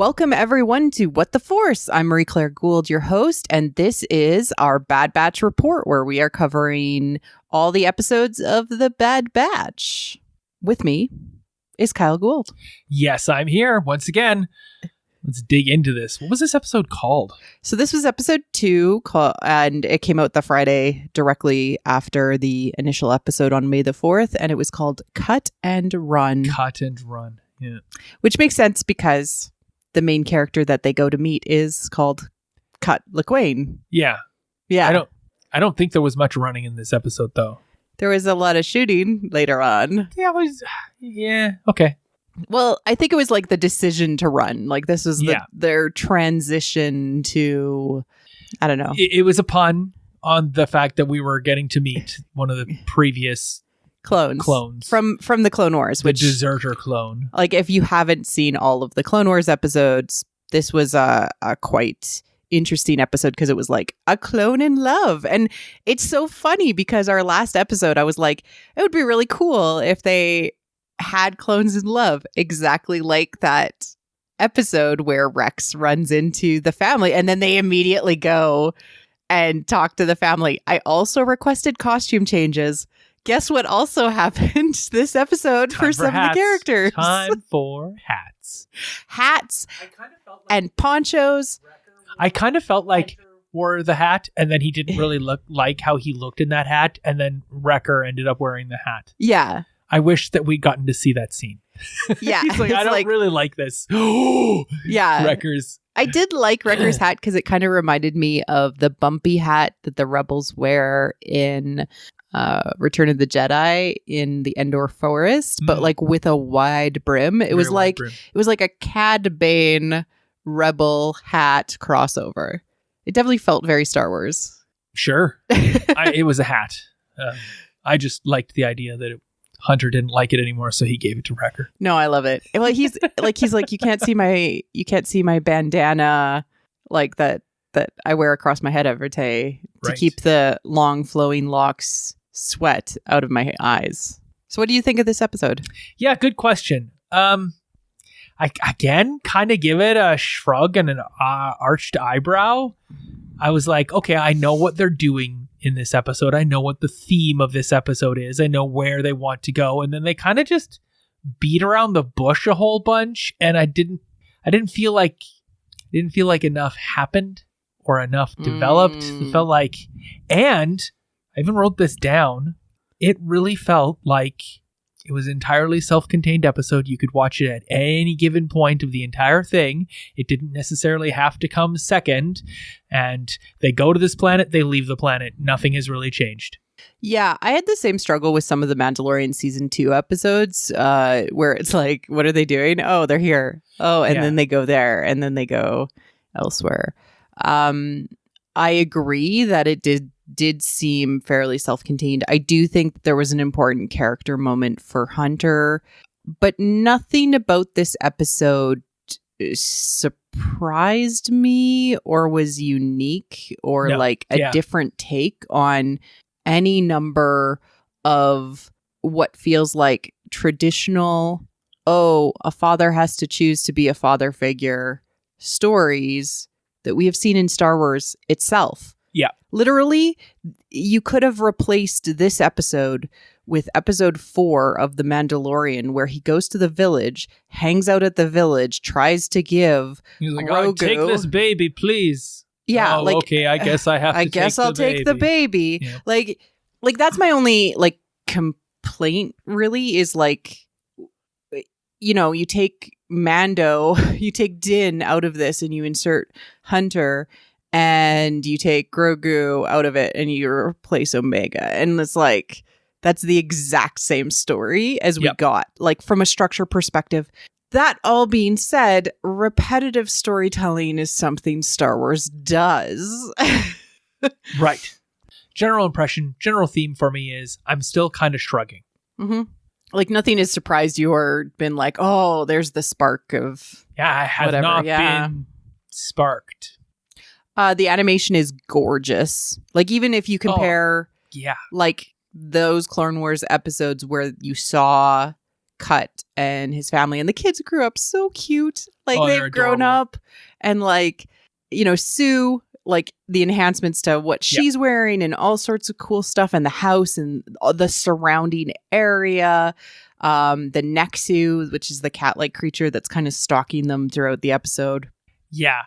Welcome everyone to What the Force. I'm Marie-Claire Gould, your host, and this is our Bad Batch report where we are covering all the episodes of the Bad Batch. With me is Kyle Gould. Yes, I'm here once again. Let's dig into this. What was this episode called? So this was episode 2, and it came out the Friday directly after the initial episode on May the 4th, and it was called Cut and Run. Cut and Run, yeah. Which makes sense because the main character that they go to meet is called Cut Lawquane. Yeah. Yeah. I don't think there was much running in this episode, though. There was a lot of shooting later on. Yeah, okay. Well, I think it was like the decision to run. Like this was their transition to, I don't know. It was a pun on the fact that we were getting to meet one of the previous clones from the Clone Wars, which deserter clone. Like if you haven't seen all of the Clone Wars episodes, this was a quite interesting episode because it was like a clone in love. And it's so funny because our last episode, I was like, it would be really cool if they had clones in love, exactly like that episode where Rex runs into the family and then they immediately go and talk to the family. I also requested costume changes. Guess what also happened this episode for some of the characters? Time for hats. Hats and ponchos. I kind of felt like wore the hat and then he didn't really look like how he looked in that hat, and then Wrecker ended up wearing the hat. Yeah. I wish that we'd gotten to see that scene. Yeah. He's like, I don't really like this. Yeah. Wrecker's. I did like Wrecker's hat because it kind of reminded me of the bumpy hat that the Rebels wear in Return of the Jedi in the Endor Forest, but like with a wide brim. It was like a Cad Bane Rebel hat crossover. It definitely felt very Star Wars. Sure. It was a hat. I just liked the idea that Hunter didn't like it anymore, so he gave it to Wrecker. No, I love it. Like he's like, you can't see my bandana like that I wear across my head every day to keep the long flowing locks sweat out of my eyes. So what do you think of this episode? Yeah, good question. I again kind of give it a shrug and an arched eyebrow. I was like, okay, I know what they're doing in this episode. I know what the theme of this episode is. I know where they want to go. And then they kind of just beat around the bush a whole bunch. And I didn't feel like enough happened or enough developed. It felt like, and I even wrote this down. It really felt like it was an entirely self-contained episode. You could watch it at any given point of the entire thing. It didn't necessarily have to come second. And they go to this planet, they leave the planet. Nothing has really changed. Yeah, I had the same struggle with some of the Mandalorian season 2 episodes where it's like, what are they doing? Oh, they're here. Oh, and then they go there and then they go elsewhere. I agree that it did seem fairly self-contained. I do think there was an important character moment for Hunter, but nothing about this episode surprised me or was unique or a different take on any number of what feels like traditional, a father has to choose to be a father figure stories that we have seen in Star Wars itself. Yeah. Literally, you could have replaced this episode with episode 4 of The Mandalorian, where he goes to the village, hangs out at the village, tries to give He's like, Grogu, take this baby, please. Yeah. Oh, okay, I guess I have to take the baby. Yeah. Like that's my only complaint really is you take Mando, you take Din out of this and you insert Hunter, and you take Grogu out of it and you replace Omega. And it's like, that's the exact same story as we got, like from a structure perspective. That all being said, repetitive storytelling is something Star Wars does. Right. General impression, general theme for me is I'm still kind of shrugging. Mm-hmm. Like nothing has surprised you or been like, oh, there's the spark of I have not been sparked. The animation is gorgeous. Like even if you compare like those Clone Wars episodes where you saw Cut and his family, and the kids grew up so cute. Like they've grown up, and like, you know, Sue, like the enhancements to what she's wearing and all sorts of cool stuff, and the house and all the surrounding area. The Nexu, which is the cat-like creature that's kind of stalking them throughout the episode. Yeah.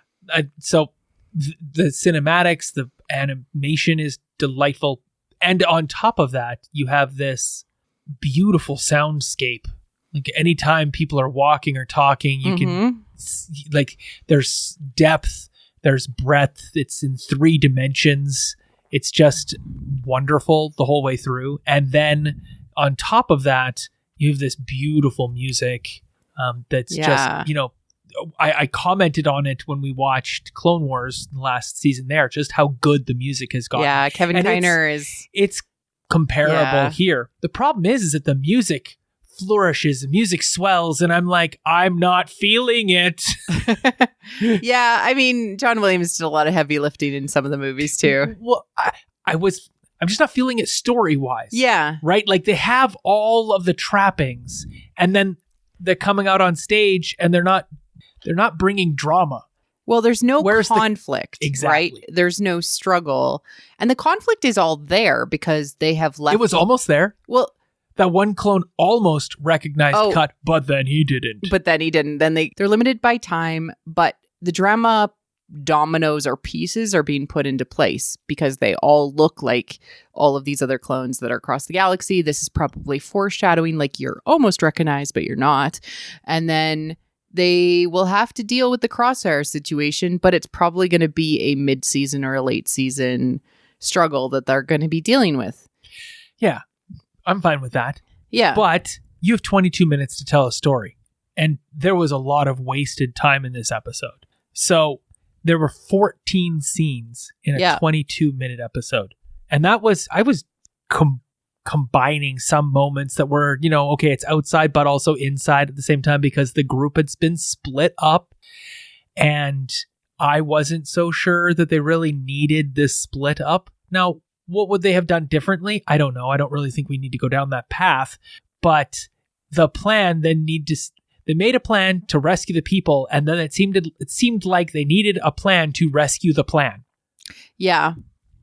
So the cinematics, the animation is delightful. And on top of that, you have this beautiful soundscape. Like anytime people are walking or talking, you can see, like, there's depth, there's breadth. It's in 3 dimensions. It's just wonderful the whole way through. And then on top of that, you have this beautiful music that's just, you know, I commented on it when we watched Clone Wars last season there, just how good the music has gotten. Yeah, Kevin Kainai it's comparable here. The problem is that the music flourishes, the music swells, and I'm like, I'm not feeling it. Yeah, I mean, John Williams did a lot of heavy lifting in some of the movies too. Well, I'm just not feeling it story-wise. Yeah. Right? Like, they have all of the trappings, and then they're coming out on stage, and they're not bringing drama. Well, there's no conflict, exactly. Right? There's no struggle. And the conflict is all there because they have left. It was almost there. Well, that one clone almost recognized Cut, but then he didn't. Then they're limited by time, but the drama dominoes or pieces are being put into place because they all look like all of these other clones that are across the galaxy. This is probably foreshadowing, like, you're almost recognized, but you're not. And then they will have to deal with the Crosshair situation, but it's probably going to be a mid-season or a late season struggle that they're going to be dealing with. Yeah, I'm fine with that. Yeah. But you have 22 minutes to tell a story, and there was a lot of wasted time in this episode. So there were 14 scenes in a 22-minute episode. And I was combining some moments that were, you know, okay, it's outside, but also inside at the same time because the group had been split up. And I wasn't so sure that they really needed this split up. Now, what would they have done differently? I don't know. I don't really think we need to go down that path. But the plan then they made a plan to rescue the people, and then it seemed like they needed a plan to rescue the plan. Yeah.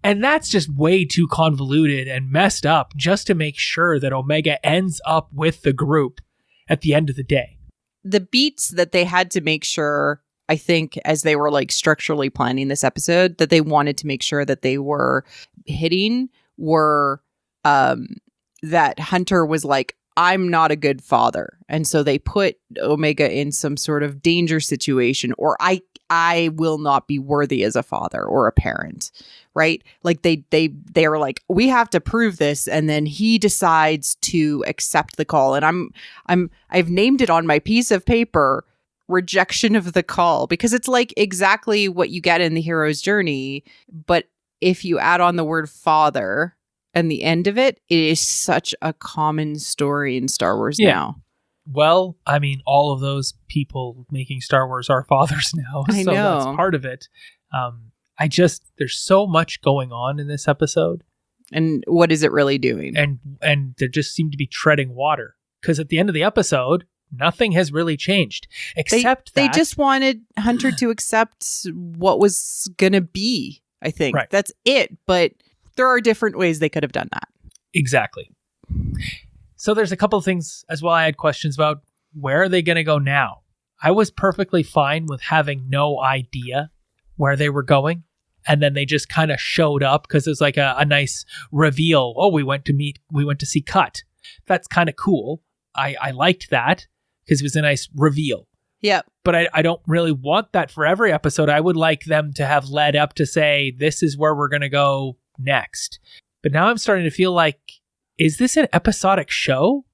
And that's just way too convoluted and messed up just to make sure that Omega ends up with the group at the end of the day. The beats that they had to make sure, I think, as they were like structurally planning this episode, that they wanted to make sure that they were hitting were that Hunter was like, I'm not a good father. And so they put Omega in some sort of danger situation, or I will not be worthy as a father or a parent, right? Like they are like, we have to prove this. And then he decides to accept the call. And I've named it on my piece of paper, rejection of the call, because it's like exactly what you get in the hero's journey. But if you add on the word father and the end of it, it is such a common story in Star Wars now. Well, I mean, all of those people making Star Wars are fathers now. I know. That's part of it. There's so much going on in this episode. And what is it really doing? And they just seem to be treading water. Because at the end of the episode, nothing has really changed. Except they just wanted Hunter to accept what was going to be, I think. Right. That's it. But there are different ways they could have done that. Exactly. So there's a couple of things as well I had questions about. Where are they going to go now? I was perfectly fine with having no idea where they were going. And then they just kind of showed up because it was like a nice reveal. Oh, we went to see Cut. That's kind of cool. I liked that because it was a nice reveal. Yeah. But I don't really want that for every episode. I would like them to have led up to say, this is where we're going to go next. But now I'm starting to feel like, is this an episodic show?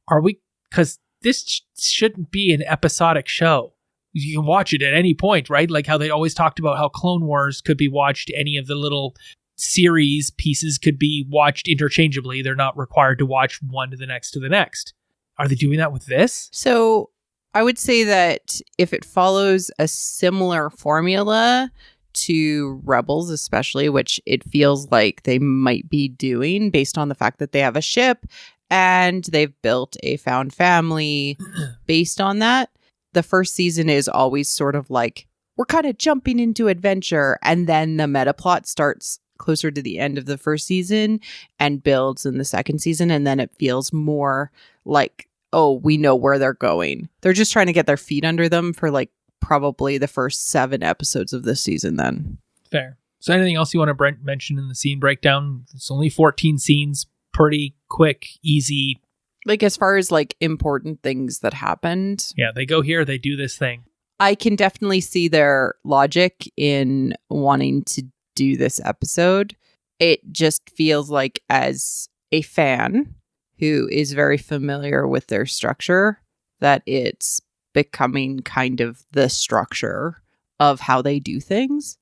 Because this shouldn't be an episodic show. You can watch it at any point, right? Like how they always talked about how Clone Wars could be watched. Any of the little series pieces could be watched interchangeably. They're not required to watch one to the next. Are they doing that with this? So I would say that if it follows a similar formula to Rebels, especially, which it feels like they might be doing based on the fact that they have a ship and they've built a found family based on that. The first season is always sort of like, we're kind of jumping into adventure, and then the meta plot starts closer to the end of the first season and builds in the second season, and then it feels more like, oh, we know where they're going. They're just trying to get their feet under them for like probably the first 7 episodes of this season then. Fair. So anything else you want to mention in the scene breakdown? It's only 14 scenes, pretty quick, easy. Like as far as like important things that happened. Yeah, they go here, they do this thing. I can definitely see their logic in wanting to do this episode. It just feels like, as a fan who is very familiar with their structure, that it's becoming kind of the structure of how they do things.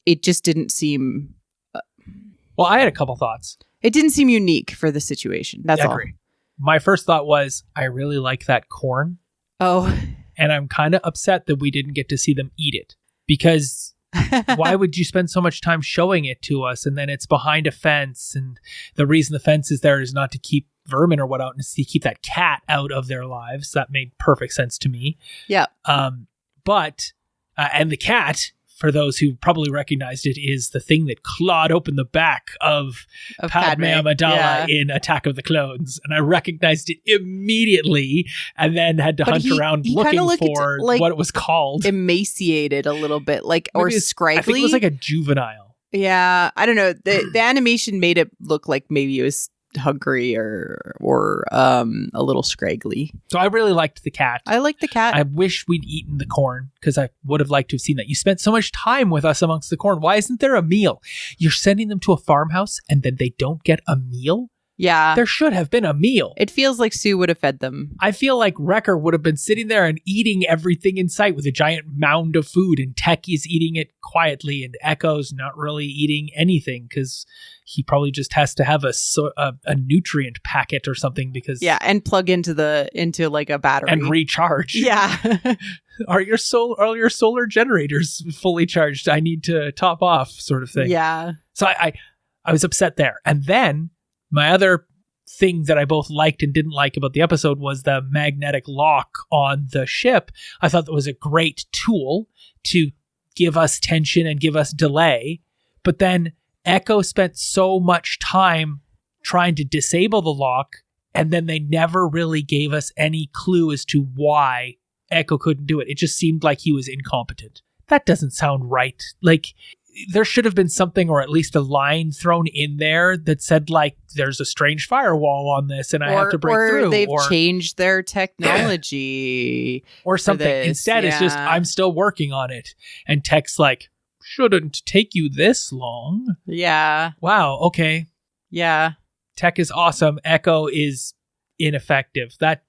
It just didn't seem. Well, I had a couple thoughts. It didn't seem unique for the situation. That's all. My first thought was, I really like that corn. Oh. And I'm kind of upset that we didn't get to see them eat it. Because why would you spend so much time showing it to us, and then it's behind a fence, and the reason the fence is there is not to keep vermin or what out, it's to keep that cat out of their lives. That made perfect sense to me. Yeah. And the cat, for those who probably recognized it, is the thing that clawed open the back of Padme Amidala in Attack of the Clones. And I recognized it immediately, and then had to hunt around looking for what it was called. Emaciated a little bit, or scraggly. I think it was like a juvenile. Yeah, I don't know. The animation made it look like maybe it was hungry or a little scraggly. So I really liked the cat. I like the cat. I wish we'd eaten the corn, because I would have liked to have seen that. You spent so much time with us amongst the corn. Why isn't there a meal? You're sending them to a farmhouse and then they don't get a meal? Yeah. There should have been a meal. It feels like Sue would have fed them. I feel like Wrecker would have been sitting there and eating everything in sight with a giant mound of food, and Tech is eating it quietly, and Echo's not really eating anything because he probably just has to have a nutrient packet or something, because and plug into like a battery and recharge. Yeah. Are your solar generators fully charged? I need to top off, sort of thing. Yeah. So I was upset there. And then my other thing that I both liked and didn't like about the episode was the magnetic lock on the ship. I thought that was a great tool to give us tension and give us delay. But then Echo spent so much time trying to disable the lock, and then they never really gave us any clue as to why Echo couldn't do it. It just seemed like he was incompetent. That doesn't sound right. Like, there should have been something, or at least a line thrown in there that said, like, there's a strange firewall on this and I have to break through. Or they've changed their technology. Or something. Instead, it's just, I'm still working on it. And Tech's like, shouldn't take you this long. Yeah. Wow, okay. Yeah. Tech is awesome. Echo is ineffective. That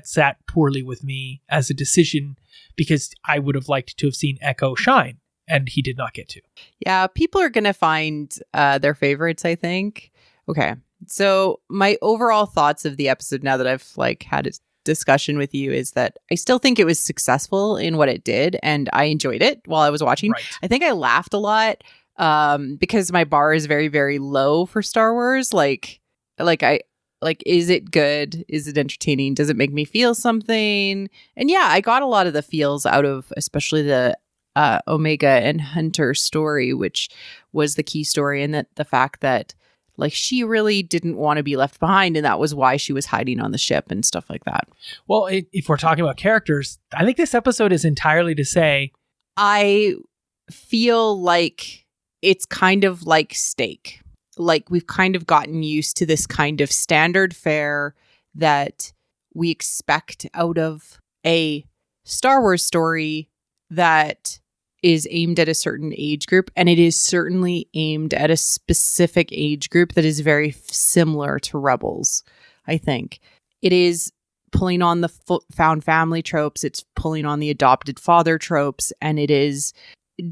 sat poorly with me as a decision, because I would have liked to have seen Echo shine. And he did not get to. Yeah, people are going to find their favorites, I think. Okay, so my overall thoughts of the episode, now that I've had a discussion with you, is that I still think it was successful in what it did, and I enjoyed it while I was watching. Right. I think I laughed a lot because my bar is very, very low for Star Wars. Is it good? Is it entertaining? Does it make me feel something? And yeah, I got a lot of the feels out of, especially the Omega and Hunter story, which was the key story, and that the fact that she really didn't want to be left behind, and that was why she was hiding on the ship and stuff like that. Well, if we're talking about characters, I think this episode is entirely to say, I feel like it's kind of like Steak. We've kind of gotten used to this kind of standard fare that we expect out of a Star Wars story that is aimed at a certain age group, and it is certainly aimed at a specific age group that is very similar to Rebels. I think it is pulling on the found family tropes, it's pulling on the adopted father tropes, and it is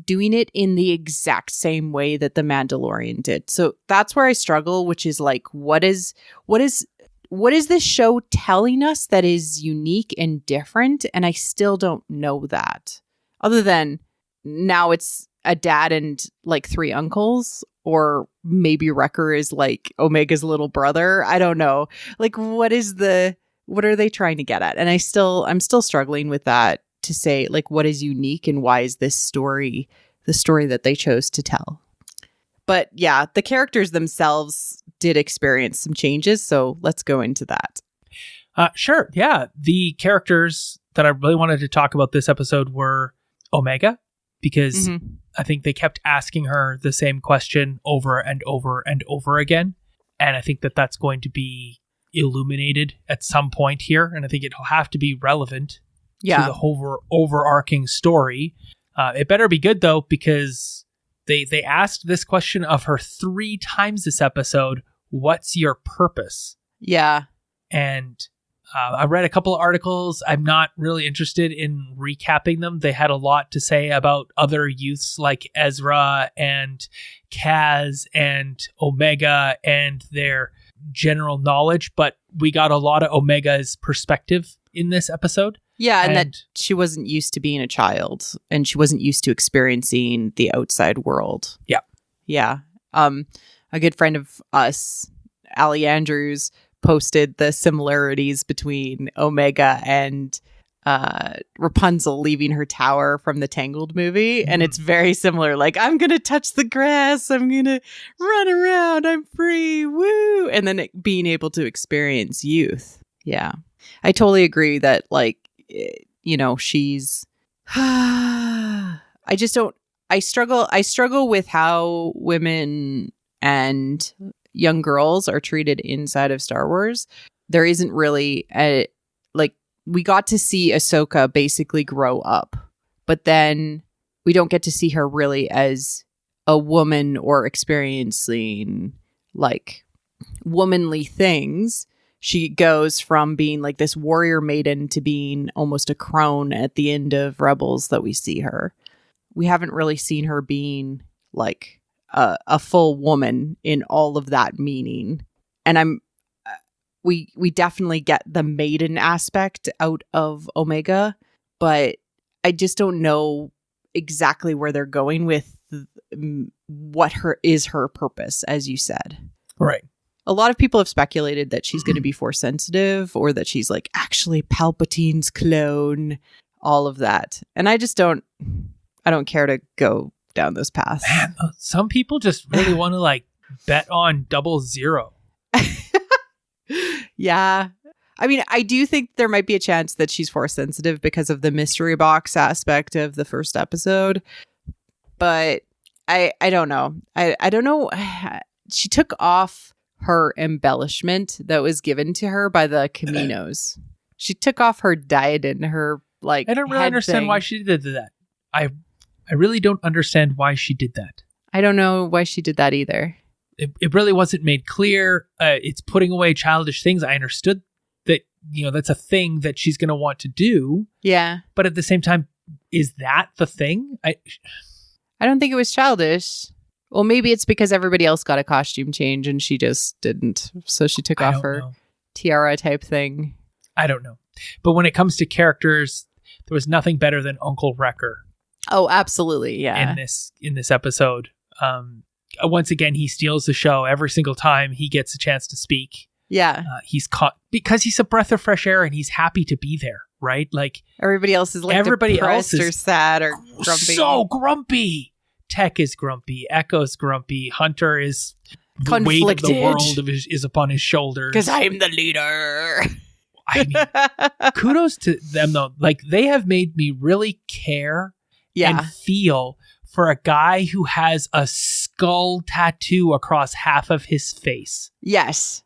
doing it in the exact same way that The Mandalorian did. So that's where I struggle, which is what is this show telling us that is unique and different? And I still don't know that. Other than now it's a dad and 3 uncles, or maybe Wrecker is like Omega's little brother. I don't know. Like, what are they trying to get at? And I'm still struggling with that, to say, like, what is unique and why is this story the story that they chose to tell? But yeah, the characters themselves did experience some changes. So let's go into that. Sure. Yeah. The characters that I really wanted to talk about this episode were Omega, because I think they kept asking her the same question over and over and over again. And I think that that's going to be illuminated at some point here. And I think it'll have to be relevant to the overarching story. It better be good, though, because they asked this question of her 3 times this episode. What's your purpose? Yeah. And I read a couple of articles. I'm not really interested in recapping them. They had a lot to say about other youths like Ezra and Kaz and Omega and their general knowledge, but we got a lot of Omega's perspective in this episode. Yeah, and that she wasn't used to being a child, and she wasn't used to experiencing the outside world. Yeah. Yeah. A good friend of us, Allie Andrews, posted the similarities between Omega and Rapunzel leaving her tower from the Tangled movie. And it's very similar. Like, I'm going to touch the grass. I'm going to run around. I'm free. Woo. And then being able to experience youth. Yeah. I totally agree that, like, you know, she's I struggle with how women and young girls are treated inside of Star Wars. There isn't really we got to see Ahsoka basically grow up, but then we don't get to see her really as a woman or experiencing like womanly things. She goes from being like this warrior maiden to being almost a crone at the end of Rebels that we see her. We haven't really seen her being like a full woman in all of that meaning. And we definitely get the maiden aspect out of Omega, but I just don't know exactly where they're going with what her purpose, as you said. Right. A lot of people have speculated that she's going to be Force sensitive, or that she's like actually Palpatine's clone, all of that. And I don't care to go down those paths. Man, some people just really want to like bet on 00. Yeah. I mean, I do think there might be a chance that she's Force sensitive because of the mystery box aspect of the first episode. But I don't know. I don't know. She took off her embellishment that was given to her by the Caminos. She took off her diadem, her like. I don't really understand why she did that. I really don't understand why she did that. I don't know why she did that either. It really wasn't made clear. It's putting away childish things. I understood that, you know, that's a thing that she's going to want to do. Yeah. But at the same time, is that the thing? I don't think it was childish. Well, maybe it's because everybody else got a costume change and she just didn't. So she took off her tiara type thing. I don't know. But when it comes to characters, there was nothing better than Uncle Wrecker. Oh, absolutely. Yeah. In this episode. Once again, he steals the show every single time he gets a chance to speak. Yeah. He's caught because he's a breath of fresh air and he's happy to be there, right? Like everybody else is like depressed or sad or grumpy. So grumpy. Tech is grumpy. Echo's grumpy. Hunter is the weight of the world is upon his shoulders. Because I'm the leader. I mean, kudos to them though. Like they have made me really care and feel for a guy who has a skull tattoo across half of his face. Yes,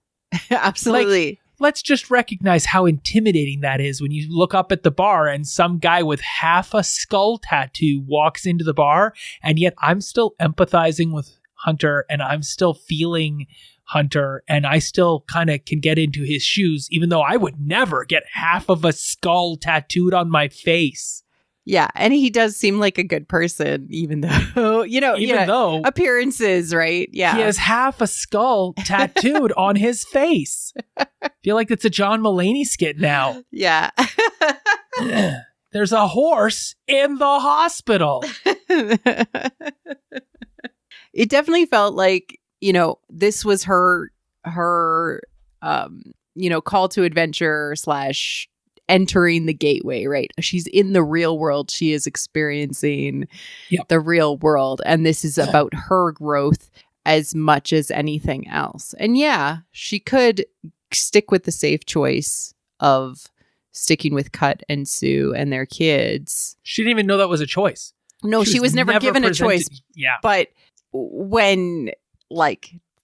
absolutely. Like, let's just recognize how intimidating that is when you look up at the bar and some guy with half a skull tattoo walks into the bar, and yet I'm still empathizing with Hunter and I'm still feeling Hunter and I still kind of can get into his shoes, even though I would never get half of a skull tattooed on my face. Yeah, and he does seem like a good person, even though, though appearances, right? Yeah. He has half a skull tattooed on his face. I feel like it's a John Mulaney skit now. Yeah. There's a horse in the hospital. it definitely felt like, this was her call to adventure / entering the gateway, right? She's in the real world. She is experiencing the real world. And this is about her growth as much as anything else. And yeah, she could stick with the safe choice of sticking with Cut and Sue and their kids. She didn't even know that was a choice. No, she was never given a choice. Yeah. But when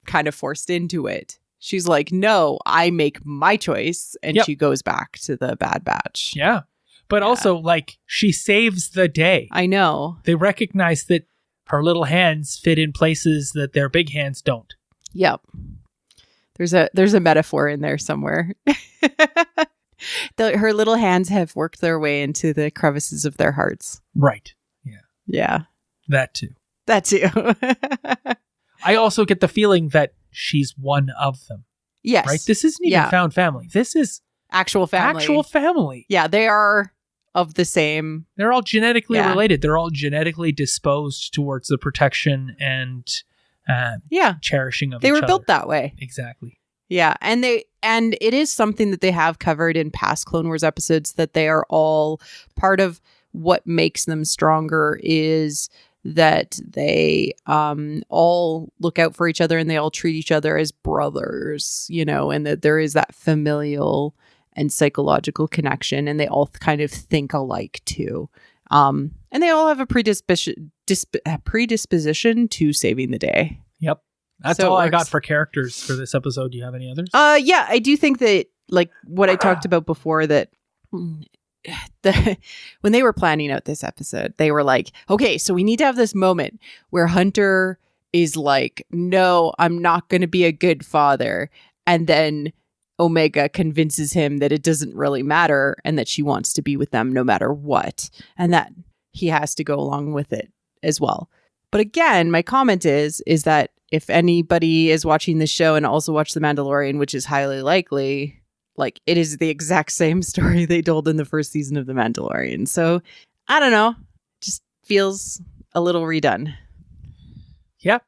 kind of forced into it, she's like, no, I make my choice. And she goes back to the Bad Batch. Yeah. But also, she saves the day. I know. They recognize that her little hands fit in places that their big hands don't. Yep. There's a metaphor in there somewhere. Her little hands have worked their way into the crevices of their hearts. Right. Yeah. Yeah. That too. I also get the feeling that she's one of them. Yes. Right? This isn't even found family. This is actual family. Yeah, they are of the same. They're all genetically related. They're all genetically disposed towards the protection and cherishing of each other. They were built that way. Exactly. Yeah, and it is something that they have covered in past Clone Wars episodes, that they are all part of what makes them stronger is that they all look out for each other and they all treat each other as brothers, and that there is that familial and psychological connection, and they all kind of think alike too. And they all have a predisposition to saving the day. Yep. That's all I got for characters for this episode. Do you have any others? Yeah, I do think that, what I talked about before, that when they were planning out this episode, they were like, okay, so we need to have this moment where Hunter is like, no, I'm not going to be a good father. And then Omega convinces him that it doesn't really matter and that she wants to be with them no matter what. And that he has to go along with it as well. But again, my comment is that if anybody is watching this show and also watched The Mandalorian, which is highly likely, it is the exact same story they told in the first season of The Mandalorian. So, I don't know. Just feels a little redone. Yeah.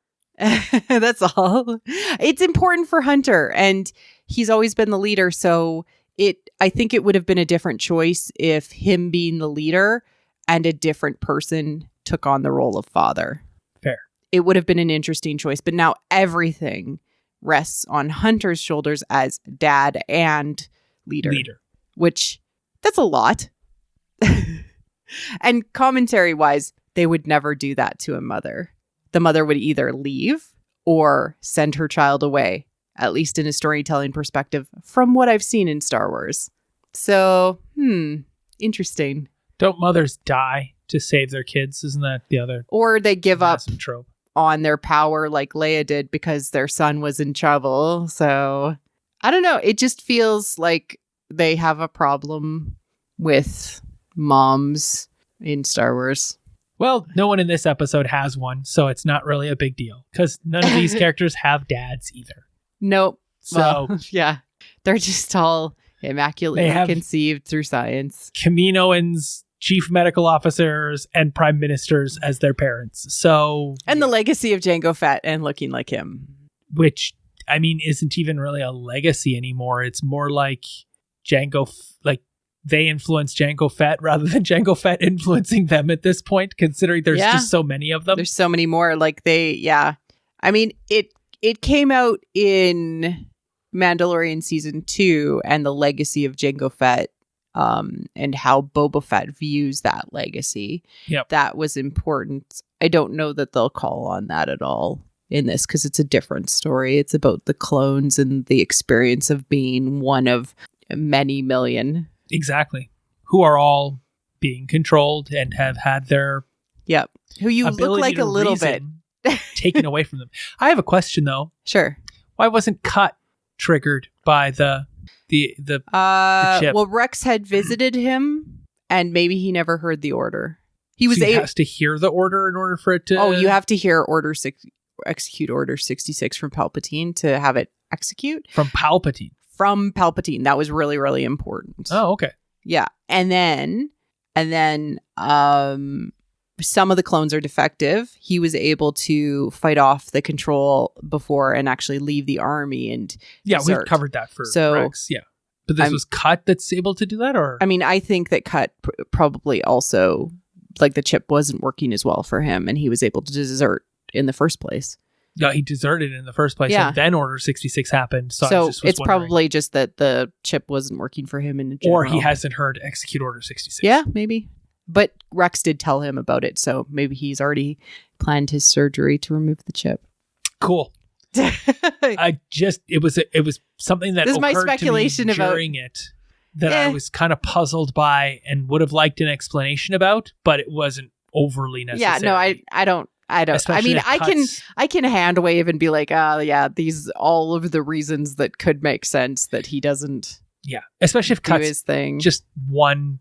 That's all. It's important for Hunter, and he's always been the leader. So, I think it would have been a different choice if him being the leader and a different person took on the role of father. Fair. It would have been an interesting choice. But now everything rests on Hunter's shoulders as dad and leader. Which, that's a lot. And commentary wise, they would never do that to a mother. The mother would either leave or send her child away, at least in a storytelling perspective, from what I've seen in Star Wars. So, interesting. Don't mothers die to save their kids? Isn't that the other? Or they give up trope on their power like Leia did because their son was in trouble. So I don't know. It just feels like they have a problem with moms in Star Wars. Well, no one in this episode has one, so it's not really a big deal because none of these characters have dads either. Nope. So yeah, they're just all immaculately conceived through science. Kaminoans, chief medical officers, and prime ministers as their parents. So, and the legacy of Jango Fett and looking like him, which isn't even really a legacy anymore. It's more like they influenced Jango Fett rather than Jango Fett influencing them at this point, considering there's just so many of them. There's so many more. It came out in Mandalorian season 2 and the legacy of Jango Fett. And how Boba Fett views that legacy. Yep. That was important. I don't know that they'll call on that at all in this because it's a different story. It's about the clones and the experience of being one of many million. Exactly. Who are all being controlled and have had their who you look like a little bit taken away from them. I have a question though. Sure. Why wasn't Cut triggered by the chip? Well, Rex had visited him and maybe he never heard the order. He has to hear the order in order for it to... Oh, you have to hear execute Order 66 from Palpatine to have it execute. From Palpatine? From Palpatine. That was really, really important. Oh, okay. Yeah. And then some of the clones are defective. He was able to fight off the control before and actually leave the army and desert. We've covered that for So, Rex. Yeah. But this was Cut that's able to do that, or? I mean, I think that Cut probably also, like, the chip wasn't working as well for him and he was able to desert in the first place. Yeah, he deserted in the first place, and then Order 66 happened. So it's probably just that the chip wasn't working for him in general. Or he hasn't heard execute Order 66. Yeah, maybe. But Rex did tell him about it, so maybe he's already planned his surgery to remove the chip. Cool. It was something that this is occurred my speculation to me during it that I was kind of puzzled by and would have liked an explanation about, but it wasn't overly necessary. Yeah, no, I don't. Especially I can hand wave and be like, these all of the reasons that could make sense that he doesn't. Yeah, especially if Cut's his thing. Just one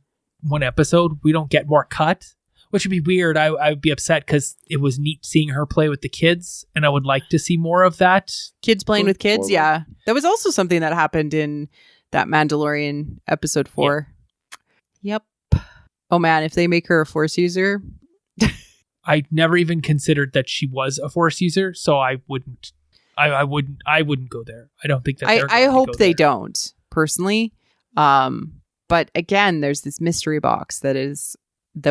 episode, we don't get more Cut, which would be weird. I would be upset because it was neat seeing her play with the kids, and I would like to see more of that. Kids playing with kids, yeah. That was also something that happened in that Mandalorian episode 4. Yep. Oh man, if they make her a Force user. I never even considered that she was a Force user, so I wouldn't go there. I don't think that I hope they don't, personally. But again, there's this mystery box that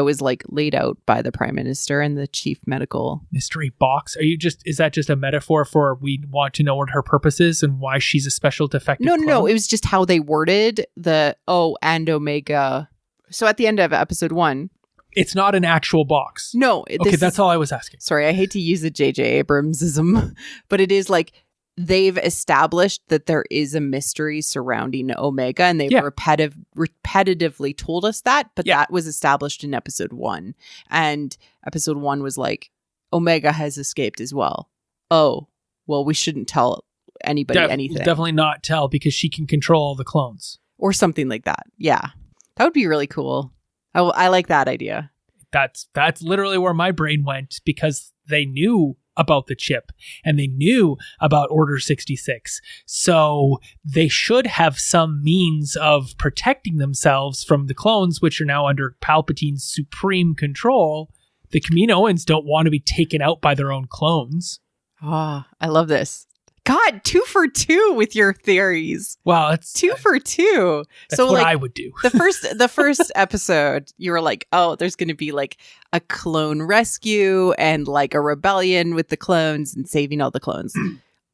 was like laid out by the Prime Minister and the Chief Medical. Mystery box? Is that just a metaphor for we want to know what her purpose is and why she's a special defective clone? No, it was just how they worded the O and Omega. So at the end of episode 1, it's not an actual box. No. Okay, that's all I was asking. Sorry, I hate to use the J.J. Abramsism, but it is like they've established that there is a mystery surrounding Omega, and they've repetitively told us that, but that was established in episode 1. And episode 1 was like, Omega has escaped as well. Oh, well, we shouldn't tell anybody anything. Definitely not tell, because she can control the clones. Or something like that. Yeah. That would be really cool. I like that idea. That's literally where my brain went, because they knew about the chip and they knew about Order 66. So they should have some means of protecting themselves from the clones, which are now under Palpatine's supreme control. The Kaminoans don't want to be taken out by their own clones. Oh, I love this. God, 2 for 2 with your theories. Wow, that's 2 for 2. That's so what I would do. the first episode, you were like, oh, there's going to be like a clone rescue and like a rebellion with the clones and saving all the clones.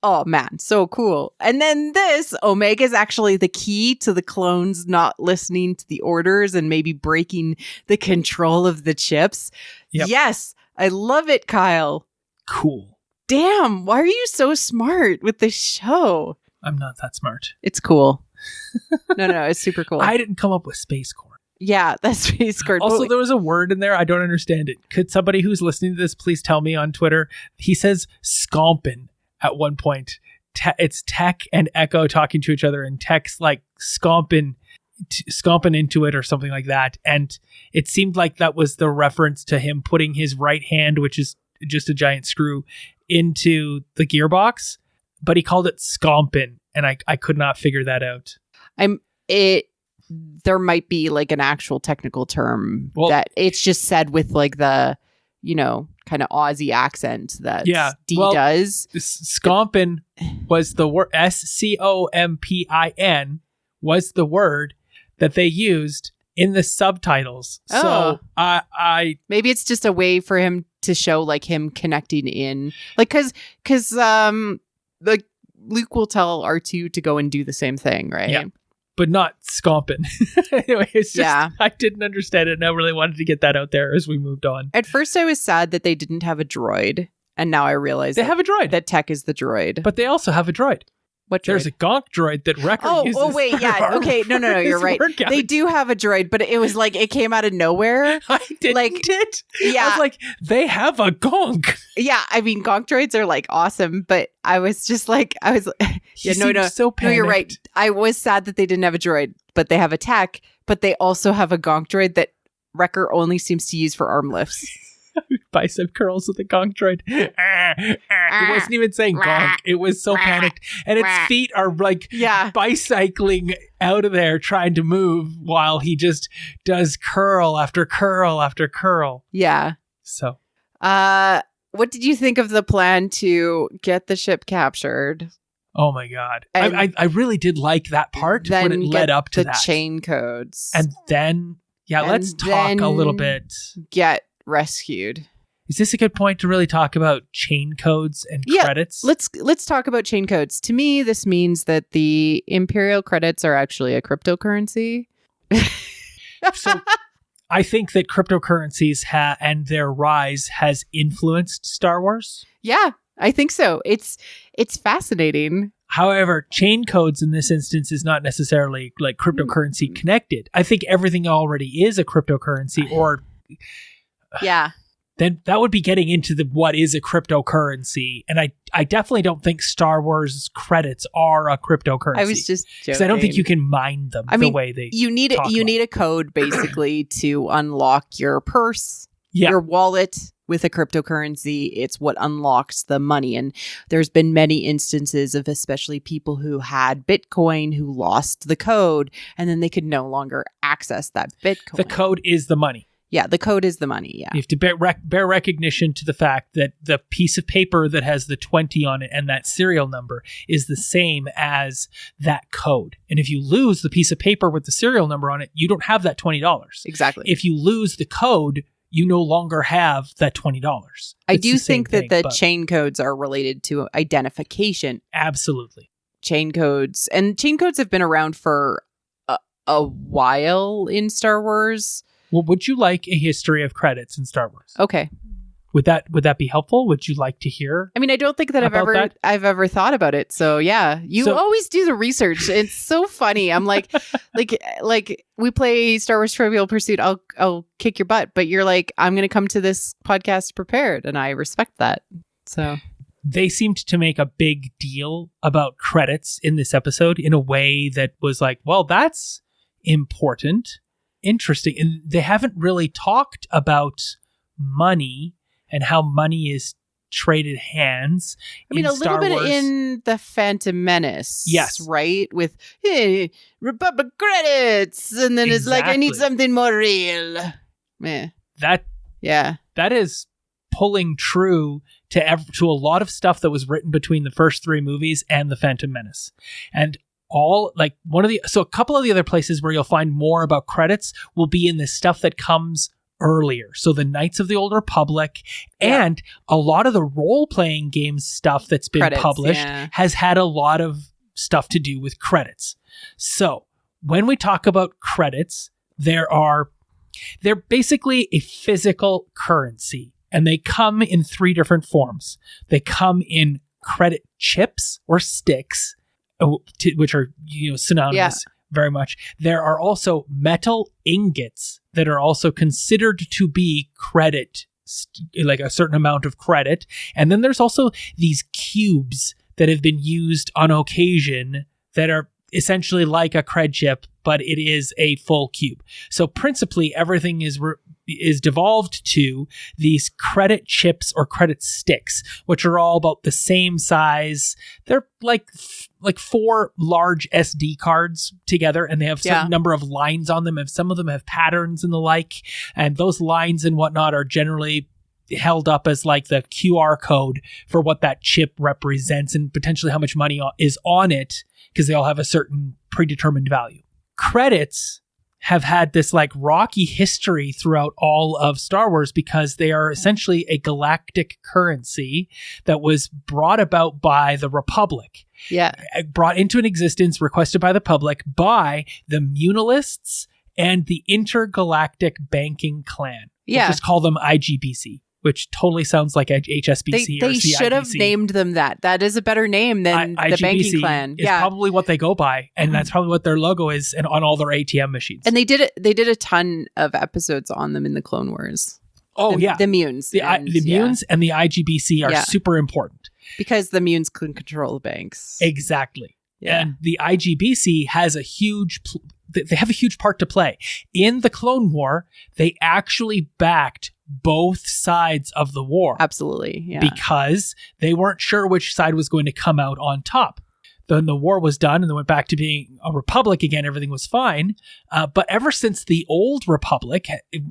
Oh man, so cool. And then this, Omega is actually the key to the clones not listening to the orders and maybe breaking the control of the chips. Yep. Yes, I love it, Kyle. Cool. Damn, why are you so smart with this show? I'm not that smart. It's cool. No, it's super cool. I didn't come up with Space Corn. Yeah, that's Space Corn. Also, there was a word in there. I don't understand it. Could somebody who's listening to this please tell me on Twitter? He says scompin at one point. It's Tech and Echo talking to each other, and Tech's like scompin into it or something like that. And it seemed like that was the reference to him putting his right hand, which is just a giant screw, into the gearbox, but he called it scompin, and I could not figure that out. There might be like an actual technical term that it's just said with like the, kind of Aussie accent that D does. Scompin was the word, SCOMPIN was the word that they used in the subtitles. Oh. So I maybe it's just a way for him to show like him connecting in, like because like Luke will tell R2 to go and do the same thing, right? Yeah, but not scompin. Anyway, it's just I didn't understand it, and I really wanted to get that out there as we moved on. At first, I was sad that they didn't have a droid, and now I realize they have a droid. That Tech is the droid, but they also have a droid. What droid? There's a gonk droid that Wrecker uses. Oh, wait, yeah. Okay, no, you're right. Workout. They do have a droid, but it was like, it came out of nowhere. I didn't. Yeah. I was like, they have a gonk. Yeah, I mean, gonk droids are like awesome, but I was just like, so panicked. No, you're right. I was sad that they didn't have a droid, but they have a Tech, but they also have a gonk droid that Wrecker only seems to use for arm lifts. Bicep curls with a gonk droid. It wasn't even saying gonk. It was so panicked. And its feet are like bicycling out of there trying to move while he just does curl after curl after curl. Yeah. So, what did you think of the plan to get the ship captured? oh my God. I really did like that part when it led up to the that. chain codes. And then, let's talk a little bit. Get rescued. Is this a good point to really talk about chain codes and credits? Let's talk about chain codes. To me, this means that the Imperial credits are actually a cryptocurrency. So I think that cryptocurrencies and their rise has influenced Star Wars. Yeah, I think so. It's fascinating. However, chain codes in this instance is not necessarily like cryptocurrency connected. I think everything already is a cryptocurrency, or yeah. Then that would be getting into what is a cryptocurrency. And I definitely don't think Star Wars credits are a cryptocurrency. I was just joking. Because I don't think you can mine them the way they you need a code basically to unlock your purse, your wallet with a cryptocurrency. It's what unlocks the money. And there's been many instances of especially people who had Bitcoin who lost the code and then they could no longer access that Bitcoin. The code is the money. Yeah, the code is the money, yeah. You have to bear recognition to the fact that the piece of paper that has the 20 on it and that serial number is the same as that code. And if you lose the piece of paper with the serial number on it, you don't have that $20. Exactly. If you lose the code, you no longer have that $20. I do think that the chain codes are related to identification. Absolutely. Chain codes. And chain codes have been around for a while in Star Wars. Well, would you like a history of credits in Star Wars? Okay. Would that be helpful? Would you like to hear? I mean, I don't think that I've ever thought about it. So yeah, you always do the research. It's so funny. I'm like we play Star Wars Trivial Pursuit. I'll kick your butt, but you're like, I'm going to come to this podcast prepared, and I respect that. So they seemed to make a big deal about credits in this episode in a way that was like, well, that's important. Interesting. And they haven't really talked about money and how money is traded hands. I mean, a little bit in The Phantom Menace. Yes. Right? With Republic credits. And then it's like, I need something more real. Yeah. That is pulling true to a lot of stuff that was written between the first three movies and The Phantom Menace. And a couple of the other places where you'll find more about credits will be in the stuff that comes earlier. So the Knights of the Old Republic and a lot of the role-playing game stuff that's been published has had a lot of stuff to do with credits. So when we talk about credits, they're basically a physical currency, and they come in three different forms. They come in credit chips or sticks, which are synonymous very much. There are also metal ingots that are also considered to be credit, like a certain amount of credit. And then there's also these cubes that have been used on occasion that are essentially like a cred chip, but it is a full cube. So principally, everything is devolved to these credit chips or credit sticks, which are all about the same size. They're like 4 large SD cards together, and they have some number of lines on them, and some of them have patterns and the like. And those lines and whatnot are generally held up as like the QR code for what that chip represents and potentially how much money is on it, because they all have a certain predetermined value. Credits have had this like rocky history throughout all of Star Wars because they are essentially a galactic currency that was brought about by the Republic. Yeah. Brought into an existence, requested by the public, by the Munilists and the Intergalactic Banking Clan. Yeah. We'll just call them IGBC, which totally sounds like HSBC or CIBC. They should have named them that. That is a better name than the Banking Clan. Is probably what they go by, and that's probably what their logo is and on all their ATM machines. And they did a ton of episodes on them in the Clone Wars. The Munes. The Munes and the IGBC are super important. Because the Munes can control the banks. Exactly. Yeah. And the IGBC has a huge part to play. In the Clone War, they actually backed both sides of the war. Absolutely, yeah. Because they weren't sure which side was going to come out on top. Then the war was done and they went back to being a republic again. Everything was fine. But ever since the old republic,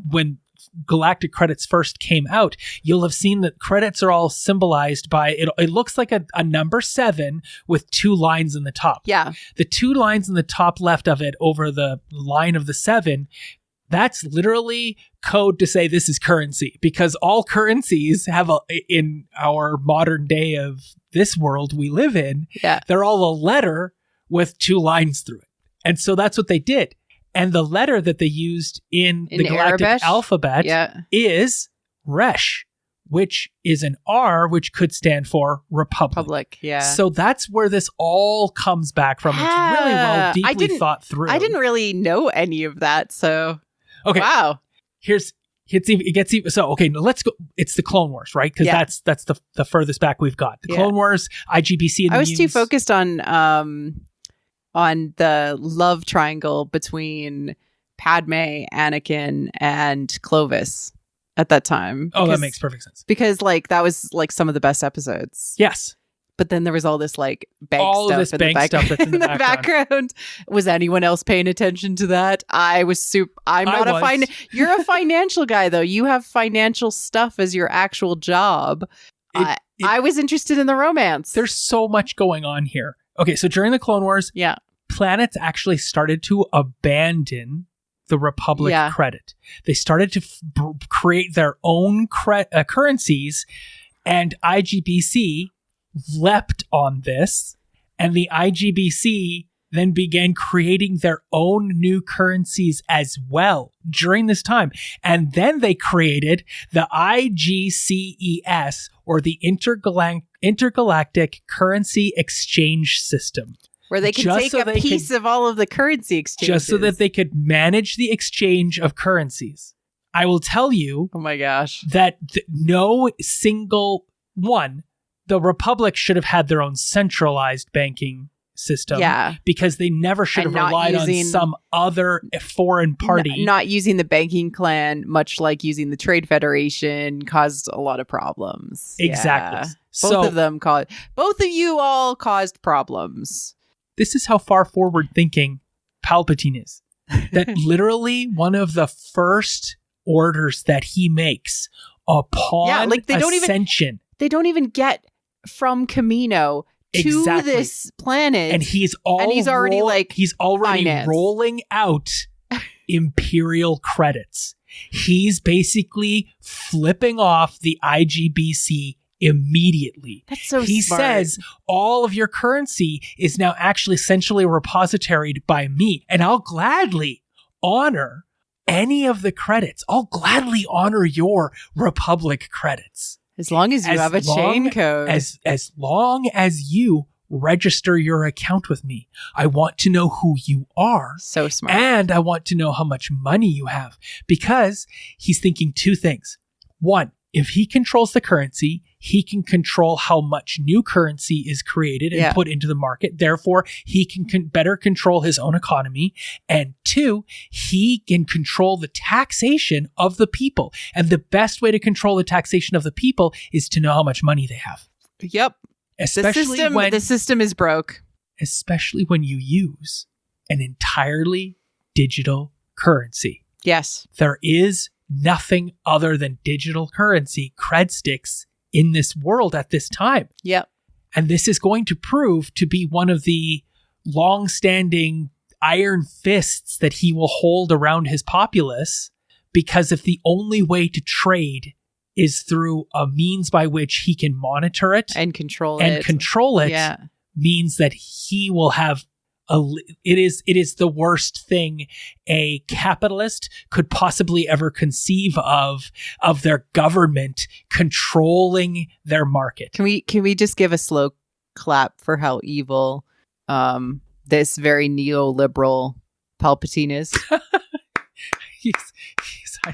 when galactic credits first came out, you'll have seen that credits are all symbolized by, it looks like a number 7 with 2 lines in the top. Yeah. The 2 lines in the top left of it over the line of the 7, that's literally code to say this is currency, because all currencies have in our modern day of this world we live in, they're all a letter with 2 lines through it. And so that's what they did. And the letter that they used in the galactic Arabic alphabet is Resh, which is an R, which could stand for Republic. So that's where this all comes back from. It's really well, deeply thought through. I didn't really know any of that, so... Okay. Wow. It gets even. So, okay, now let's go. It's the Clone Wars, right? Because that's the furthest back we've got. The Clone Wars, IGBC, and the I was too focused on the love triangle between Padme, Anakin, and Clovis at that time. Oh, that makes perfect sense. Because like that was like some of the best episodes. Yes. But then there was all this like bank all stuff of this bank stuff that's in the background. Was anyone else paying attention to that? I was You're a financial guy though. You have financial stuff as your actual job. I was interested in the romance. There's so much going on here. Okay, so during the Clone Wars, planets actually started to abandon the Republic credit. They started to create their own currencies, and IGBC leapt on this, and the IGBC then began creating their own new currencies as well during this time. And then they created the IGCES, or the Intergalactic Currency Exchange System. Where they could take a piece of all of the currency exchanges. Just so that they could manage the exchange of currencies. I will tell you, oh my gosh, that no single one, the Republic should have had their own centralized banking system. Yeah. Because they never should have relied on some other foreign party. Not using the banking clan, much like using the Trade Federation, caused a lot of problems. Exactly. Yeah. Both of you all caused problems. This is how far forward thinking Palpatine is. That literally one of the first orders that he makes upon ascension. They don't even get from Kamino to this planet, and he's already finance. Rolling out Imperial credits. He's basically flipping off the IGBC immediately. That's so he smart. Says all of your currency is now actually essentially repositoried by me, and I'll gladly honor any of the credits. I'll gladly honor your Republic credits. As long as you have a chain code. As long as you register your account with me. I want to know who you are. So smart. And I want to know how much money you have. Because he's thinking 2 things. 1, if he controls the currency, he can control how much new currency is created and put into the market. Therefore, he can better control his own economy. And 2, he can control the taxation of the people. And the best way to control the taxation of the people is to know how much money they have. Yep. The system is broke. Especially when you use an entirely digital currency. Yes. There is nothing other than digital currency, cred sticks, in this world at this time. Yep. And this is going to prove to be one of the long-standing iron fists that he will hold around his populace, because if the only way to trade is through a means by which he can monitor it and control it, means that he will have it is the worst thing a capitalist could possibly ever conceive of their government controlling their market. Can we just give a slow clap for how evil this very neoliberal Palpatine is? I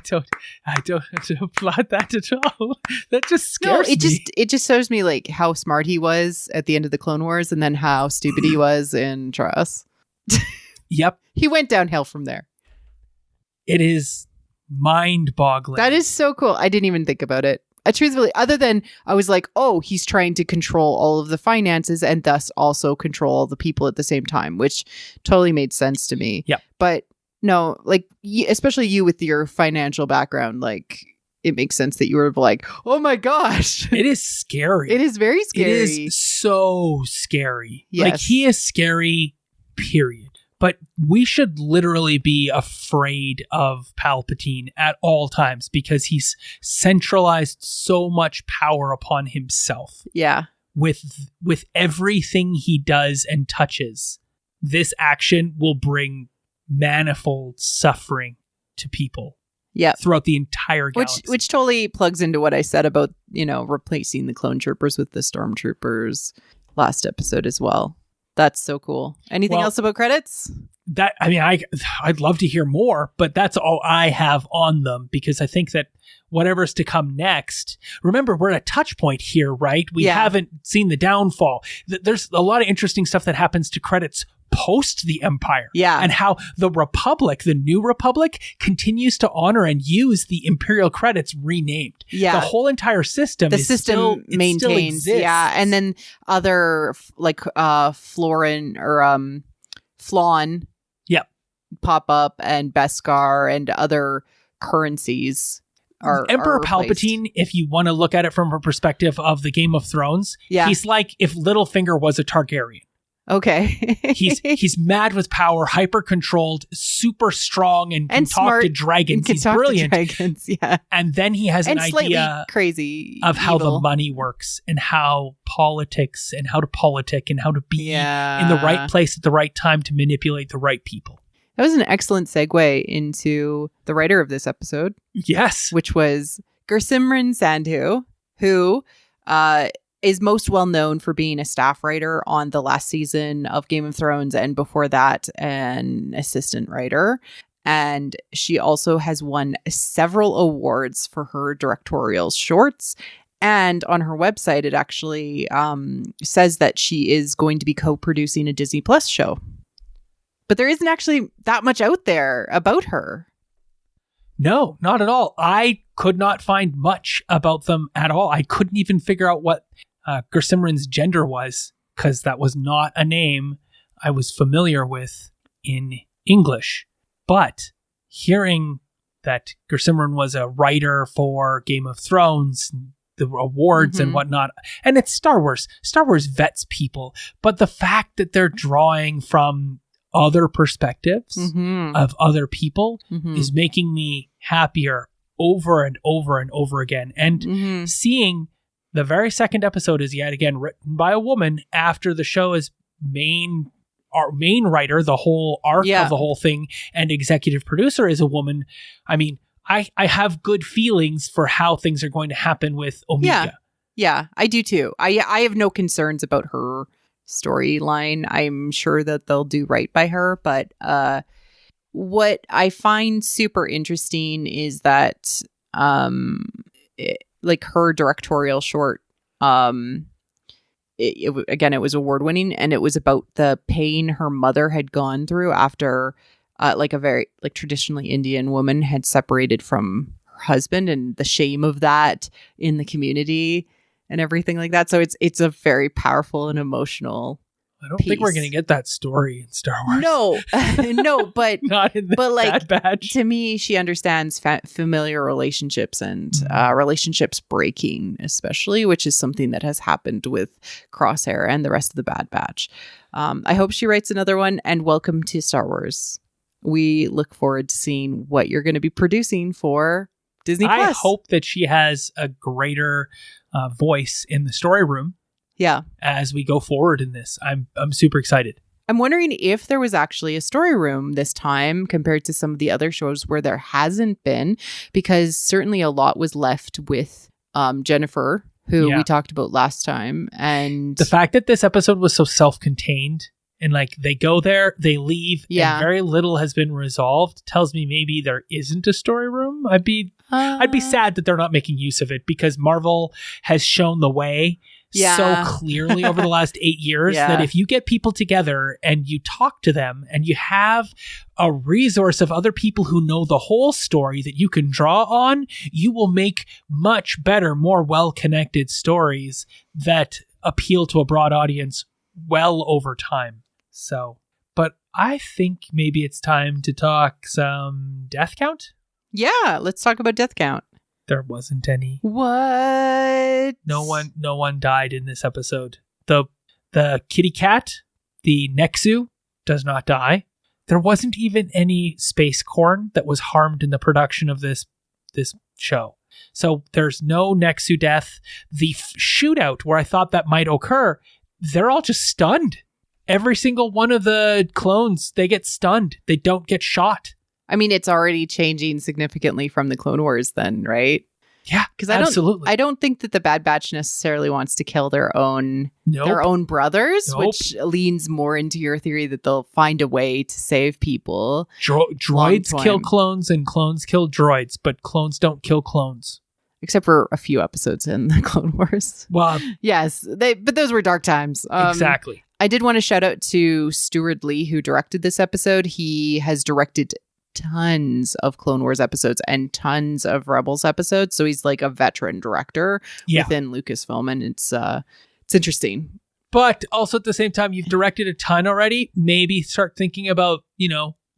don't applaud that at all. That just scares me. It just shows me like how smart he was at the end of the Clone Wars, and then how stupid he was in Tross. Yep. He went downhill from there. It is mind-boggling. That is so cool. I didn't even think about it. Truthfully, other than I was like, oh, he's trying to control all of the finances and thus also control all the people at the same time, which totally made sense to me. Yeah. But No, like, especially you with your financial background, like, it makes sense that you were like, oh my gosh. It is scary. It is very scary. It is so scary. Yes. Like, he is scary, period. But we should literally be afraid of Palpatine at all times because he's centralized so much power upon himself. Yeah. With everything he does and touches, this action will bring manifold suffering to people. Yeah. Throughout the entire galaxy. Which totally plugs into what I said about, replacing the clone troopers with the stormtroopers last episode as well. That's so cool. Anything else about credits? I'd love to hear more, but that's all I have on them because I think that whatever's to come next, remember, we're at a touch point here, right? We haven't seen the downfall. There's a lot of interesting stuff that happens to credits post the Empire. Yeah. And how the Republic, the New Republic, continues to honor and use the Imperial credits renamed. Yeah. The whole entire system maintains. Yeah. And then other Florin or Flawn pop up, and Beskar and other currencies are Emperor replaced. Palpatine, if you want to look at it from a perspective of the Game of Thrones, he's like if Littlefinger was a Targaryen. Okay. he's mad with power, hyper controlled, super strong, and can talk smart, to dragons. He's brilliant. Dragons, yeah. And then he has an idea crazy of how evil. the money works and how politics and how to politic and how to be in the right place at the right time to manipulate the right people. That was an excellent segue into the writer of this episode. Yes. Which was Gersimrin Sandhu, who is most well known for being a staff writer on the last season of Game of Thrones, and before that, an assistant writer. And she also has won several awards for her directorial shorts. And on her website, it actually says that she is going to be co-producing a Disney Plus show. But there isn't actually that much out there about her. No, not at all. I could not find much about them at all. I couldn't even figure out what Gersimrin's gender was, because that was not a name I was familiar with in English. But hearing that Gersimrin was a writer for Game of Thrones, the awards and whatnot, and it's Star Wars. Star Wars vets people, but the fact that they're drawing from other perspectives of other people is making me happier over and over and over again. And seeing the very second episode is yet again written by a woman after the show is our main writer, the whole arc of the whole thing, and executive producer is a woman. I mean, I have good feelings for how things are going to happen with Omega. Yeah, I do too. I have no concerns about her storyline. I'm sure that they'll do right by her, but what I find super interesting is that like her directorial short, it was award winning, and it was about the pain her mother had gone through after like a very like traditionally Indian woman had separated from her husband, and the shame of that in the community and everything like that. So it's a very powerful and emotional I don't think we're going to get that story in Star Wars. No, but not in that batch. To me, she understands familiar relationships and relationships breaking, especially, which is something that has happened with Crosshair and the rest of the Bad Batch. I hope she writes another one, and welcome to Star Wars. We look forward to seeing what you're going to be producing for Disney Plus. I hope that she has a greater voice in the story room. Yeah. As we go forward in this, I'm super excited. I'm wondering if there was actually a story room this time compared to some of the other shows where there hasn't been, because certainly a lot was left with Jennifer, who we talked about last time. And the fact that this episode was so self-contained and like they go there, they leave, and very little has been resolved tells me maybe there isn't a story room. I'd be sad that they're not making use of it, because Marvel has shown the way so clearly over the last 8 years that if you get people together and you talk to them and you have a resource of other people who know the whole story that you can draw on, you will make much better, more well-connected stories that appeal to a broad audience well over time. So, but I think maybe it's time to talk some death count. Yeah, let's talk about death count. There wasn't any. What? No one died in this episode. The kitty cat, the Nexu, does not die. There wasn't even any space corn that was harmed in the production of this show. So there's no Nexu death. The shootout where I thought that might occur, they're all just stunned. Every single one of the clones, they get stunned. They don't get shot. I mean, it's already changing significantly from the Clone Wars then, right? Yeah, because absolutely. I don't think that the Bad Batch necessarily wants to kill their own brothers, which leans more into your theory that they'll find a way to save people. Droids kill clones and clones kill droids, but clones don't kill clones. Except for a few episodes in the Clone Wars. Well, yes, but those were dark times. Exactly. I did want to shout out to Stuart Lee, who directed this episode. He has directed tons of Clone Wars episodes and tons of Rebels episodes, so he's like a veteran director within Lucasfilm, and it's interesting. But also at the same time, you've directed a ton already. Maybe start thinking about,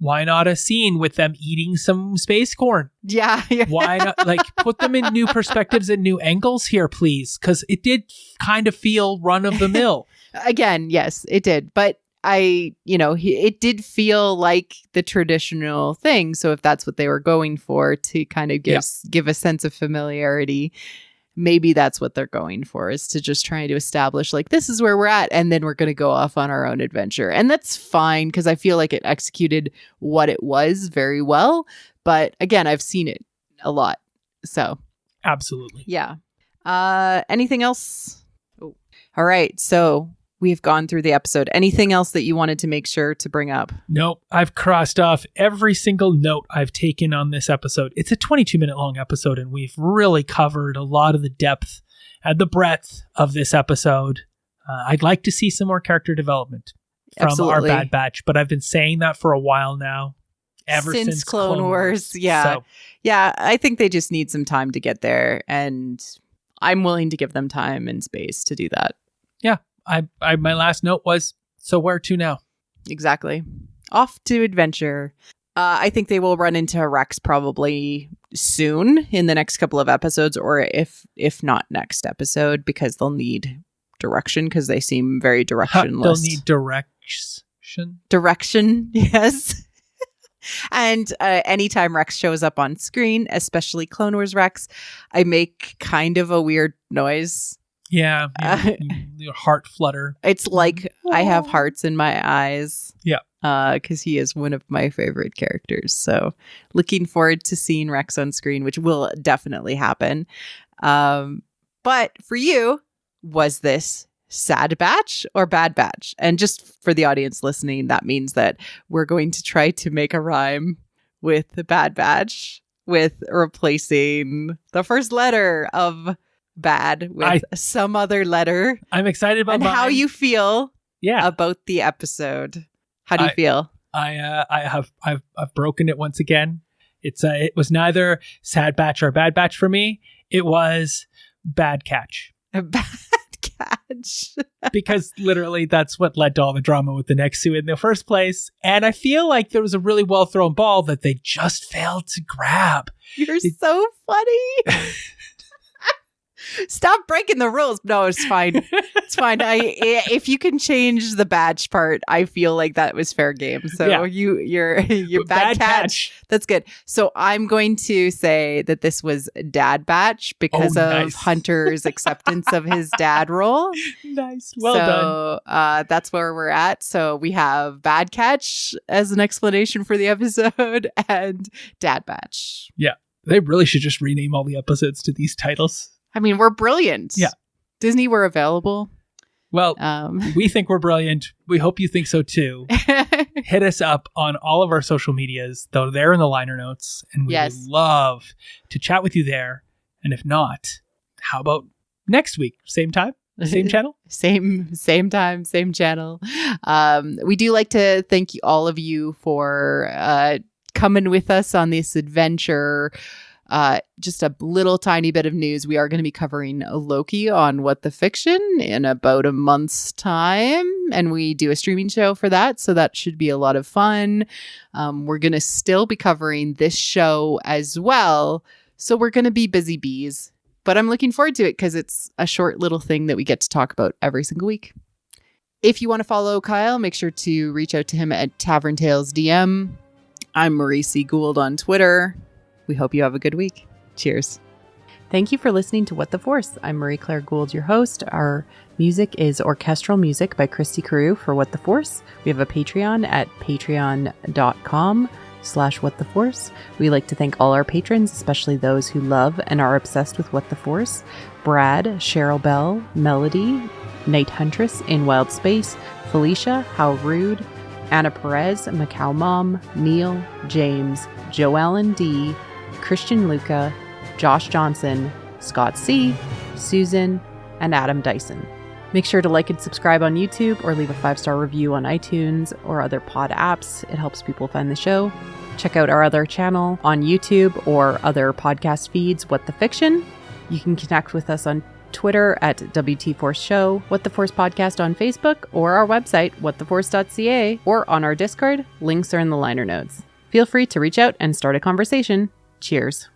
why not a scene with them eating some space corn? Yeah. Why not? Like, put them in new perspectives and new angles here, please, because it did kind of feel run of the mill. Again, yes, it did, but it did feel like the traditional thing. So if that's what they were going for, to kind of give a sense of familiarity, maybe that's what they're going for, is to just try to establish like, this is where we're at. And then we're going to go off on our own adventure. And that's fine, because I feel like it executed what it was very well. But again, I've seen it a lot. So absolutely. Yeah. Anything else? Oh, all right. So we've gone through the episode. Anything else that you wanted to make sure to bring up? Nope. I've crossed off every single note I've taken on this episode. It's a 22-minute long episode, and we've really covered a lot of the depth and the breadth of this episode. I'd like to see some more character development from our Bad Batch, but I've been saying that for a while now. Ever since Clone Wars. Yeah. So. Yeah, I think they just need some time to get there, and I'm willing to give them time and space to do that. Yeah. My last note was, so where to now? Exactly. Off to adventure. I think they will run into Rex probably soon in the next couple of episodes, or if not next episode, because they'll need direction, because they seem very directionless. They'll need direction. Direction, yes. And anytime Rex shows up on screen, especially Clone Wars Rex, I make kind of a weird noise. Yeah, your heart flutter. It's like I have hearts in my eyes. Yeah. Because he is one of my favorite characters. So looking forward to seeing Rex on screen, which will definitely happen. But for you, was this Sad Batch or Bad Batch? And just for the audience listening, that means that we're going to try to make a rhyme with the Bad Batch with replacing the first letter of bad with some other letter. I'm excited about and mine. How you feel Yeah. about the episode. How do you feel? I've broken it once again. It was neither Sad Batch or Bad Batch for me. It was Bad Catch. A bad catch. Because literally that's what led to all the drama with the Nexu in the first place. And I feel like there was a really well thrown ball that they just failed to grab. You're so funny. Stop breaking the rules. No, it's fine. It's fine. If you can change the batch part, I feel like that was fair game. So yeah. You're bad catch. That's good. So I'm going to say that this was Dad Batch because of Hunter's acceptance of his dad role. Nice. Well done. That's where we're at. So we have Bad Catch as an explanation for the episode and Dad Batch. Yeah. They really should just rename all the episodes to these titles. I mean, we're brilliant. Yeah. Disney, we're available. Well, we think we're brilliant. We hope you think so too. Hit us up on all of our social medias, though they're in the liner notes. And we would love to chat with you there. And if not, how about next week? Same time? Same channel? Same time, same channel. We do like to thank all of you for coming with us on this adventure. Just a little tiny bit of news. We are going to be covering Loki on What the Fiction in about a month's time. And we do a streaming show for that. So that should be a lot of fun. We're going to still be covering this show as well. So we're going to be busy bees. But I'm looking forward to it because it's a short little thing that we get to talk about every single week. If you want to follow Kyle, make sure to reach out to him at Tavern Tales DM. I'm Marie C. Gould on Twitter. We hope you have a good week. Cheers. Thank you for listening to What the Force. I'm Marie Claire Gould, your host. Our music is orchestral music by Christy Carew for What the Force. We have a Patreon at patreon.com/whattheforce. We like to thank all our patrons, especially those who love and are obsessed with What the Force. Brad, Cheryl Bell, Melody, Night Huntress in Wild Space, Felicia, How Rude, Anna Perez, Macau Mom, Neil, James, Joe Allen D, Christian Luca, Josh Johnson, Scott C, Susan, and Adam Dyson. Make sure to like and subscribe on YouTube or leave a 5-star review on iTunes or other pod apps. It helps people find the show. Check out our other channel on YouTube or other podcast feeds, What the Fiction. You can connect with us on Twitter at WT Force Show, What the Force Podcast on Facebook, or our website, whattheforce.ca, or on our Discord. Links are in the liner notes. Feel free to reach out and start a conversation. Cheers.